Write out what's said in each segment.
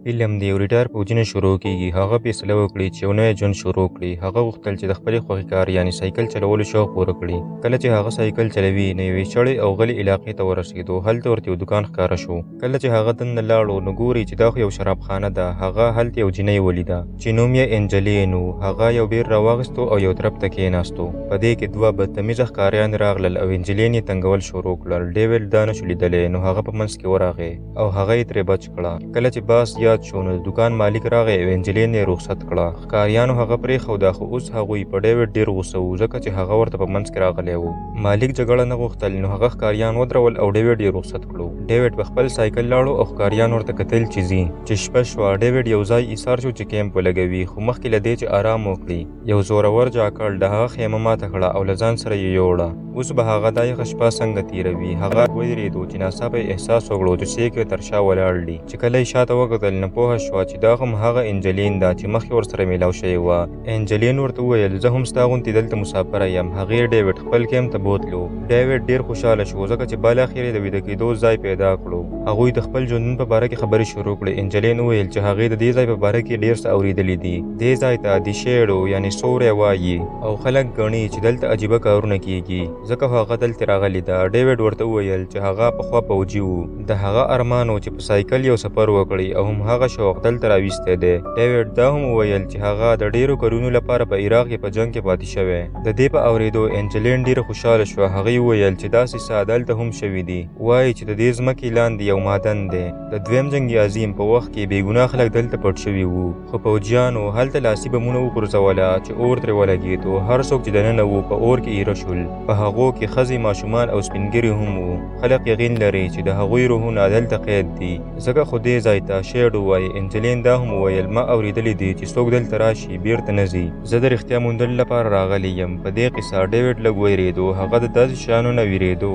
فلم د یو ریټایر پوځي نه شروع کیږي. هغه فیصله وکړي چې یو نوی ژوند شروع کړي. هغه غوښتل چې د خپلې خوښې کار یعنې سایکل چلولو شوق پوره کړي. کله چې هغه سایکل چلوي نو یوې چړې او غلې علاقې ته ورسېدو. هلته ورته یو دکان ښکاره شو. کله چې هغه دننه لاړو نو ګوري چې دا خو یو شرابخانه ده. هغه هلته یو جینۍ ولیده چې نوم یې انجلین و. هغه یو بیر راواخیستو او یو طرف ته کېناستو. په دې کې دوه بدتمیزه ښکاریان راغلل او انجلین یې تنګول شروع کړل. ډیوډ دا نشو لیدلی نو هغه په منځ کې ورغی او هغه یې ترې بچ کړه. کله چې باس یاد شو نو د دکان مالک راغی او انجلین یې رخصت کړه. ښکاریانو هغه پرېښوده خو اوس هغوی په ډیوډ ډېر غوسه وو ځکه چې هغه ورته په منځ کې راغلی و. مالک جګړه نه غوښتل نو هغه ښکاریان ودرول او ډیوډ یې رخصت کړو. ډیوډ په خپل سایکل لاړو او ښکاریان ورته کتل چې ځي. چې شپه شوه ډیوډ یو ځای ایسار شو چې کیمپ ولګوي خو مخکې له دې چې آرام وکړي یو زورور جاکړ د هغه خیمه ماته کړه او له ځان سره یې یوړه. اوس به هغه دا یخه شپه څنګه تېروي. هغه ودرېدو چې ناڅاپه یې احساس وکړو چې څېک یې تر شا ولاړ دي. چې کله یې شاته وکتل نو پوهه شوه چې دا هم هغه انجلین ده چې مخکې ورسره میلاو شوې وه. انجلین ورته وویل زه هم ستا غوندې دلته مسافره یم. هغې ډیوډ خپل کیمپ ته بوتلو. ډیوډ ډېر خوشحاله شو ځکه چې بالاخره د ویده کېدو ځای پیدا کړو. هغوی د خپل ژوندون په باره کې خبرې شروع کړې. انجلین وویل چې هغې د دې ځای په باره کې ډېر څه اورېدلي دي. دې ځای ته د شیډو یعنې سوری وایي او خلک ګڼي چې دلته عجیبه کارونه کیږي ځکه هغه دلته راغلی ده. ډیوډ ورته وویل چې هغه پخوا پوځي و. د هغه ارمان و چې په سایکل یو سفر وکړي او هم هغه شوق دلته راویستی دی. ډیوډ دا هم وویل چې هغه د ډېرو کلونو لپاره په عراق کې په جنګ کې پاتې شوی. د دې په اورېدو انجلین ډېره خوشحاله شوه. هغې وویل چې داسې څه دلته هم شوي دي. وایي چې د دې ځمکې لاندې یو معدن دی. د دویم جنګ عظیم په وخت کې بېګناه خلک دلته پټ شوي وو خو پوځیانو هلته لاسي بمونه وغورځوله چې اور ترې ولګېدو. هر څوک چې دننه وو په اور کې ایره شول. په هغو کې ښځې ماشومان او سپین ږیري هم وو. خلک یقین لري چې د هغوی روحونه دلته قید دي ځکه خو دې ځای ته شیډو وایي. انجلین دا هم وویل ما اورېدلی دي چې څوک دلته راشي بیرته نه ځي. زه د رښتیا موندلو لپاره راغلی یم. په دې قصه ډیوډ لږ ویرېدو. هغه د داسې شیانو نه ویرېدو.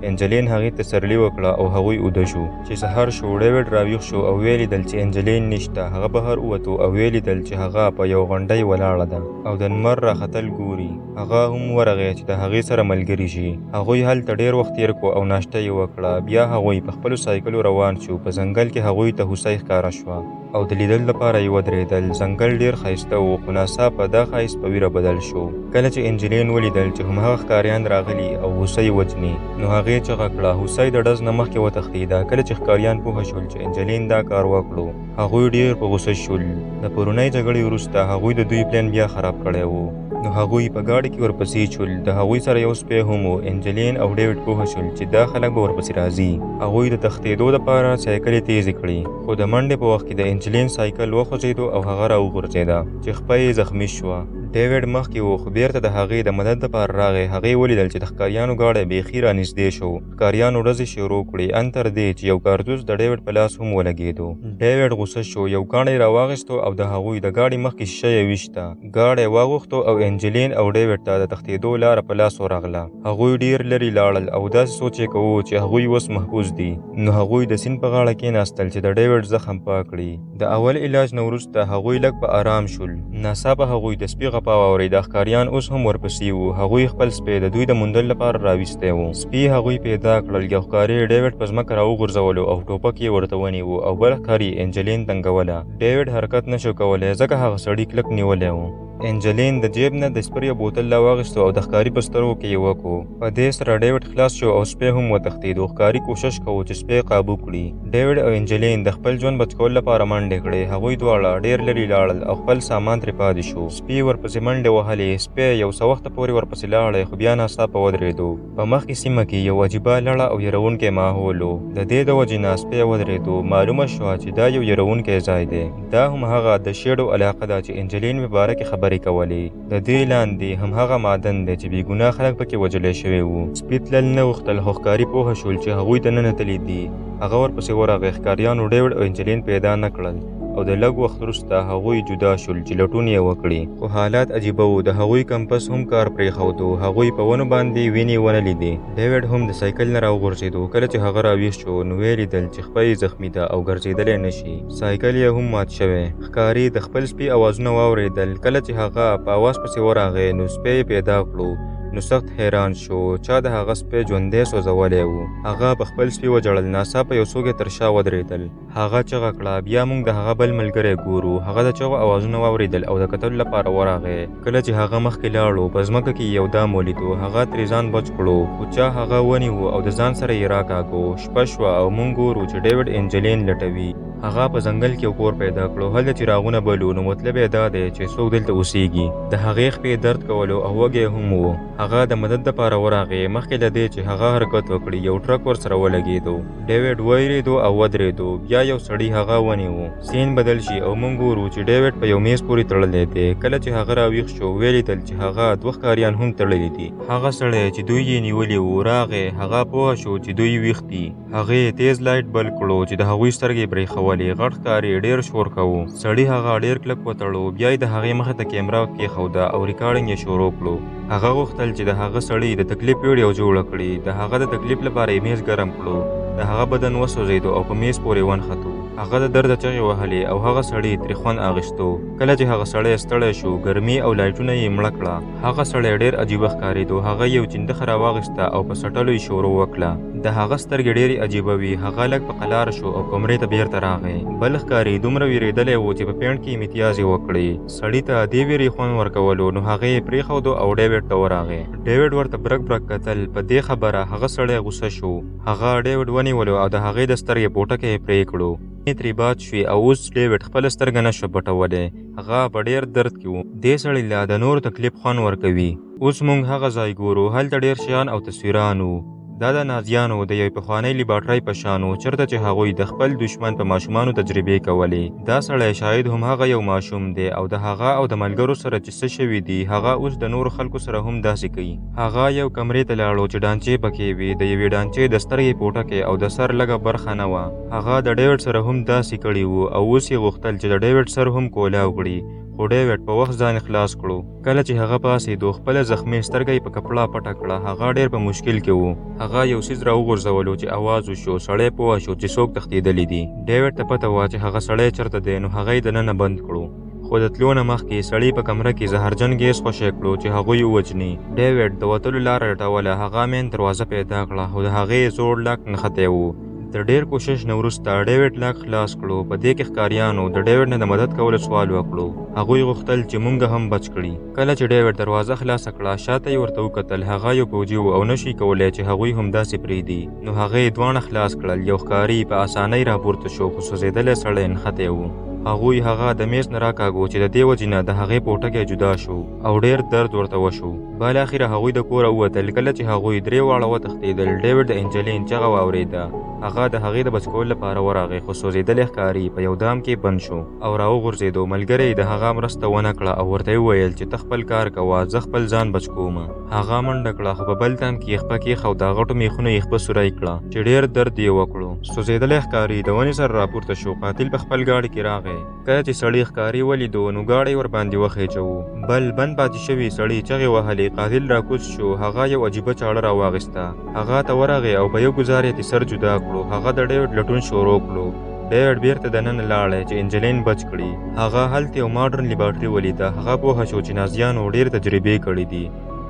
انجلین هغې تسلي وکړه او هغوی اوده شو. چې سهار شو ډیوډ راویښ شو او ویې لیدل چې انجلین نشته. هغه بهر ووتو او ویې لیدل چې هغه په یو غونډۍ ولاړه ده او د لمر راختل ګوري. هغه هم ورغی چې د هغې سره ملګري شي. هغوی هلته ډېر وخت تېر کړو او ناشته یې وکړه. بیا هغوی په خپلو سایکلو روان شو. په ځنګل کې هغوی ته هوسۍ ښکاره شوه او د لیدل لپاره یې ودرېدل. ځنګل ډېر ښایسته و خو ناڅاپه دا ښایست په ویره بدل شو. کله چې انجلین ولیدل چې هماغه ښکاریان راغلي او هوسۍ وژني نو هغې چغه کړه. هوسۍ د ډز نه مخکې وتښتېده. کله چې ښکاریان پوه شول چې انجلین دا کار وکړو هغوی ډېر په غوسه شول. د پرونۍ جګړې وروسته هغوی د دوی پلان بیا خراب کړی و نو هغوی په ګاډي کې ورپسې شول. د هغوی سره یو سپی هم و. انجلین او ډیوډ پوه شول چې دا خلک به ورپسې راځي. هغوی د تښتېدو لپاره سایکلې تیزې کړې خو د منډې په وخت کې د انجلین سایکل وخوځېدو او هغه راوغورځېده چې خپه یې زخمي شوه. ډیوډ مخکې و خو بیرته د هغې د مدد لپاره راغی. هغې ولیدل چې د ښکاریانو ګاډی بیخي رانږدې شو. ښکاریانو ډزې شروع کړې ان تر دې چې یو کارتوس د ډیوډ په لاس هم ولګېدو. ډیوډ غوسه شو. یو کاڼی راواخیستو او د هغوی د ګاډي مخکې شیشه یې ویشته. ګاډی واوښتو او انجلین او ډیوډ ته د تښتېدو لاره په لاس ورغله. هغوی ډېر لرې لاړل او داسې سوچ یې کوو چې هغوی اوس محفوظ دي. نو هغوی د سیند په غاړه کېناستل چې د ډیوډ زخم پاک کړي. د اول علاج نه وروسته هغوی لږ په آرام شول. ناڅاپه هغوی د سپي غپا واورېده. ښکاریان اوس هم ورپسې وو. هغوی خپل سپی د دوی د موندلو لپاره راویستی و. سپي هغوی پیدا کړل. یو ښکاري ډیوډ په ځمکه راوغورځولو او ټوپک یې ورته ونیو او بل ښکاري انجلین تنګوله. ډیوډ حرکت نشو کولی ځکه هغه سړي کلک نیولی و. انجلین د جیب نه د سپرې بوتل راواخیستو او د ښکاري په سترګو کې یې وکړو. په دې سره ډیوډ خلاص شو او سپی هم وتښتېدو. ښکاري کوشش کوو چې سپی قابو کړي. ډیوډ او انجلین د خپل ژوند بچ کولو لپاره منډې کړې. هغوی دواړه ډېر لرې لاړل او خپل سامان ترې پاتې شو. سپي ورپسې منډې وهلې. سپی یو څه وخته پورې ورپسې لاړی خو بیا ناڅاپه ودرېدو. په مخکې سیمه کې یو عجیبه لړه او یروونکی ماحول و. د دې د وجې نه سپی ودرېدو. معلومه شوه چې دا یو یروونکی ځای دی. دا هم هغه د شیډو علاقه ده چې انجلین په باره کې خبرې کولې. د دې لاندې هماغه معدن دی چې بېګناه خلک پکې وژلی شوي وو. سپي تلل نه غوښتل خو ښکاري پوهه شول چې هغوی دننه تللي دي. هغه ورپسې ورغی. ښکاریانو ډیوډ او انجلین پیدا نه کړل او د لږ وخت وروسته هغوی جدا شول چې لټون یې وکړي. خو حالات عجیبه وو. د هغوی کمپس هم کار پرېښودو. هغوی په ونو باندې وینې ونه لیدې. ډیوډ هم د سایکل نه راوغورځېدو. کله چې هغه راویښ شو نو ویې لیدل چې خپه یې زخمي ده او ګرځېدلی نه شي. سایکل یې هم مات شوی. ښکاري د خپل سپي اوازونه واورېدل. کله چې هغه په اواز پسې ورغی نو سپی یې پیدا کړو نو سخت حیران شو، چا د هغه سپی ژوندی سوځولی و. هغه په خپل سپي وژړل. ناڅاپه یو څوک یې تر شا ودرېدل. هغه چغه کړه. بیا موږ د هغه بل ملګری ګورو. هغه د چغو اوازونه واورېدل او د کتلو لپاره ورغی. کله چې هغه مخکې لاړو، په ځمکه کې یو دام ولیدو. هغه ترې ځان بچ کړو، خو چا هغه ونیو او د ځان سره یې راکاږو. شپه شوه او موږ ګورو چې ډیوډ انجلین لټوي. هغه په ځنګل کې یو کور پیدا کړو. هلته څراغونه بل وو، نو مطلب یې دا دی چې څوک دلته اوسېږي. د هغې خپې درد کولو او وږی هم و. هغه د مدد دپاره ورغی. مخکې له دې چې هغه حرکت وکړي، یو ټرک ورسره ولګېدو. ډیوډ ویرېدو او ودرېدو. بیا یو سړي هغه ونیو. سین بدل شي او موږ ګورو چې ډیوډ په یو میز پورې تړلی دی. کله چې هغه راویښ شو، ویې لیدل چې هغه 2 ښکاریان هم تړلي دي. هغه سړی چې دوی یې نیولي وو راغی. هغه پوه شو چې دوی ویښ دي. هغې تیز لایټ بل کړو چې د هغوی سترګې برېښولې. غټ ښکاري ډېر شور کوو. سړي هغه ډېر کلک وتړو. بیا یې د هغې مخې ته کیمرا کېښوده او ریکارډینګ یې شروع کړو. هغه غوښتل چې د هغه سړي د تکلیف ویډیو جوړه کړي. د هغه د تکلیف لپاره یې میز ګرم کړو. د هغه بدن وسوځېدو او په میز پورې ونښتو. هغه د درده چغې وهلې او هغه سړي ترې خوند اخیستو. کله چې هغه سړی ستړی شو، ګرمي او لایټونه یې مړه کړه. هغه سړی ډېر عجیبه ښکارېدو. هغه یو چنډخه راواخیسته او په څټلو یې شروع وکړه. د هغه سترګې ډېرې عجیبه وې. هغه لږ په قلاره شو او کمرې ته بیرته راغی. بل ښکاري دومره وېرېدلی و چې په پینټ کې یې متیازې وکړې. سړي ته دې وېرې خوند ورکولو، نو هغه یې پرېښودو او ډیوډ ته ورغی. ډیوډ ورته برک برک کتل. په دې خبره هغه سړی غوسه شو. هغه ډیوډ ونیولو او د هغې د سترګې پوټکی یې پرې کړو. ترې باد شوې او اوس ډیوډ خپله سترګه نه شوه پټولی. هغه په ډېر درد کې و. دې سړي له د نورو تکلیف خوند ورکوي. اوس موږ هغه ځای ګورو. هلته ډېر شیان او تصویران وو. دا د نازیانو د یوې پخوانۍ لیبارټرۍ په شان و، چېرته چې هغوی د خپل دښمن په ماشومانو تجربې کولې. دا سړی شاید هم هغه یو ماشوم دی او د هغه او د ملګرو سره چې څه شوي دي، هغه اوس د نورو خلکو سره هم داسې کوي. هغه یو کمرې ته لاړو چې ډانچې پکې وې. د یوې ډانچې د سترګې پوټکی او د سر لږه برخه نه وه. هغه د ډیوډ سره هم داسې کړي وو او اوس یې غوښتل چې د ډیوډ سر هم کولاو کړي. خو ډیوډ په وخت ځان خلاص کړو. کله چې هغه پاڅېدو، خپله زخمي سترګه یې په کپړه پټه کړه. هغه ډېر په مشکل کې و. هغه یو څیز راوغورځولو چې اواز وشو. سړی پوه شو چې څوک تښتېدلي دي. ډیوډ ته پته وه چې هغه سړی چېرته دی، نو هغه یې دننه بند کړو. خو د تلو نه مخکې سړي په کمره کې زهرجن ګیس خوشی کړو چې هغوی ووجني. ډیوډ د وتلو لاره لټوله. هغه مین دروازه پیدا کړه، خو د هغې زوړ لاک نښتی و. د ډېر کوشش نه وروسته ډیوډ لاک خلاص کړو. په دې کې ښکاریانو د ډیوډ نه د مدد کولو سوال وکړو. هغوی غوښتل چې موږ هم بچ کړي. کله چې ډیوډ دروازه خلاصه کړه، شاته یې ورته وکتل. هغه یو پوجي و او نشي کولی چې هغوی هم داسې پرېږدي. نو هغه یې دواړه خلاص کړل. یو ښکاري په اسانۍ راپورته شو، خو سوځېدلی سړی نښتی و. هغوی هغه د میز نه راکاږو چې د دې وجې نه د هغې پوټکی جدا شو او ډېر درد ورته وشو. بالاخره هغوی د کوره ووتل. کله چې هغوی 3 واړه وتښتېدل، ډیوډ د انجلین چغه واورېده. هغه د هغې د بچ کولو لپاره ورغی، خو سوځېدلی ښکاري په یو دام کې بند شو او راوغورځېدو. ملګری د هغه مرسته ونه کړه او ورته یې وویل چې ته خپل کار کوه، زه خپل ځان بچ کوم. هغه منډه کړه، خو په بل تن کې یې خپه کېښوده. غټو میخونو یې خپه سوری کړه چې ډېر درد یې وکړو. سوځېدلی ښکاري د ونې سره راپورته شو. قاتل په خپل ګاډي کې راغی. کله چې سړي ښکاري ولیدو، نو ګاډی ورباندې وخېچوو. بل بند پاتې شوي سړي چغې وهلې. قاتل راکوز شو. هغه یو عجیبه چاړه راواخیسته. هغه ته ورغی او په یو ګوزار یې سر جدا کړو. هغه د ډیوډ لټون شروع کړو. ډیوډ بیرته دننه لاړی چې انجلین بچ کړي. هغه هلته یو ماډرن لیبارټري ولیده. هغه پوهه شو چې نازیانو ډېر تجربې کړي دي.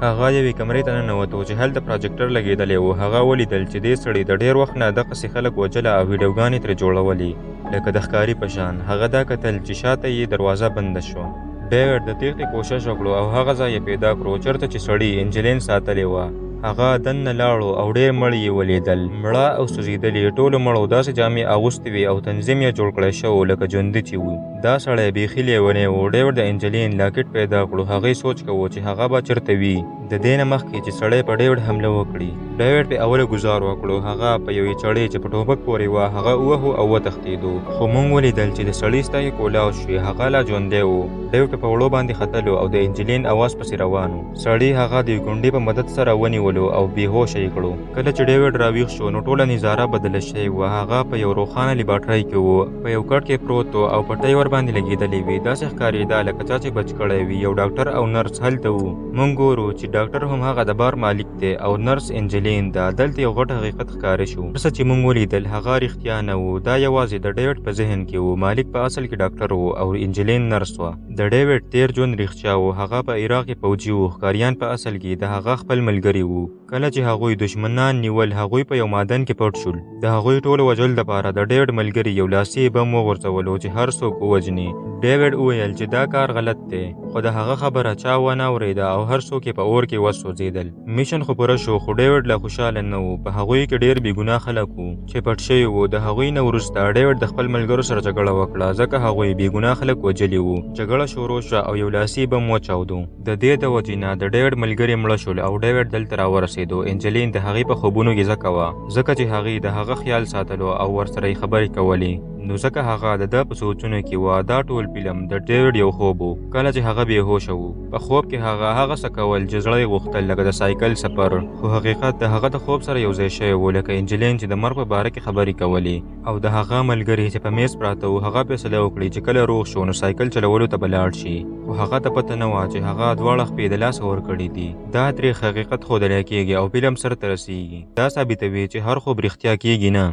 هغه یوې کمرې ته ننوتو چې هلته پراجیکټر لګېدلی و. هغه ولیدل چې دې سړي د ډېر وخت نه دقسې خلک وژله او ویډیوګانې ترې جوړولې لکه د ښکاري په شان. هغه دا کتل چې شاته یې دروازه بنده شوه. ډیوډ د تېښتې کوشش وکړو او هغه ځای یې پیدا کړو چېرته چې سړي انجلین ساتلې وه. هغه دننه لاړو او ډېر مړي یې ولیدل، مړه او سوځېدلي. ټولو مړو داسې جامې اغوستې وې او تنظیم یې جوړ کړی شوی لکه ژوندي چې وي. دا سړی بیخي لیونی و. ډیوډ د انجلین لاکټ پیدا کړو. هغې سوچ کوو چې هغه به چېرته وي د دې نه مخکې چې سړی په ډیوډ حمله وکړي. ډیوډ پې اوله ګزار وکړو. هغه په یوې چړې چې په ټوپک پورې وه هغه ووهو او وتښتېدو. خو موږ ولیدل چې د سړي سترګې کولاو شوې. هغه لا ژوندی و. ډیوډ په وړو باندې ختلو او د انجلین اواز پسې روان و. سړي هغه د یوې ګونډې په مدد سره ونیولو ونیولو او بېهوشه یې کړو. کله چې ډیوډ راویښ شو نو ټوله نظاره بدله شوې وه. هغه په یو روښانه لیبارټرۍ کې و، په یو کټ کې پروت و او پټۍ ورباندې لګېدلې وې. داسې ښکارېده لکه چا چې بچ کړی وي. یو ډاکټر او نرس هلته وو. موږ ګورو چې ډاکټر هم هغه د بار مالک دی او نرس انجلین ده. دلته یو غټ حقیقت ښکاره شو. هر څه چې موږ ولیدل هغه رښتیا نه و. دا یوازې د ډیوډ په ذهن کې و. مالک په اصل کې ډاکټر و او انجلین نرس وه. د ډیوډ تیر ژوند رښتیا و. هغه په عراق کې فوجي و. ښکاریان په اصل کې د هغه خپل ملګري وو. کله چې هغوی دشمنان نیول هغوی په یو معدن کې پټ شول. د هغوی ټولو وژلو لپاره د ډیوډ ملګري یو لاسي بم وغورځولو چې هر څوک ووژني. ډیوډ وویل چې دا کار غلط دی، خو د هغه خبره چا ونه اورېده او هر څوک یې په اور کې وسوځېدل. میشن خو پوره شو خو ډیوډ لا خوشحاله نه و. په هغوی کې ډېر بېګناه خلک وو چې پټ شوي وو. د هغوی نه وروسته ډیوډ د خپل ملګرو سره جګړه وکړه ځکه هغوی بېګناه خلک وژلي وو. جګړه شروع شوه او یو لاسي بم وچاودو. د دې د وجې نه د ډیوډ ملګري مړه شول او ډیوډ دلته راورسېدو. انجلین د هغې په خوبونو کې ځکه وه ځکه چې هغې د هغه خیال ساتلو او ورسره یې خبرې کولې. نو ځکه هغه د ده په سوچونو کې وه. دا ټول فلم د ډیوډ یو خوب و. کله چې هغه بېهوشه و په خوب کې هغه څه کول چې زړه یې غوښتل لکه د سایکل سفر. خو حقیقت د هغه د خوب سره یو ځای شوی و لکه انجلین چې د مرګ په باره کې خبرې کولې او د هغه ملګري چې په میز پراته وو. هغه فیصله وکړي چې کله روغ شو نو سایکل چلولو ته به لاړ شي. خو هغه ته پته نه وه چې هغه دواړه خپې د لاسه ورکړي دي. دا ترې حقیقت ښودلی کېږي او فلم سر ته رسېږي. دا ثابتوي چې هر خوب رښتیا کېږي نه.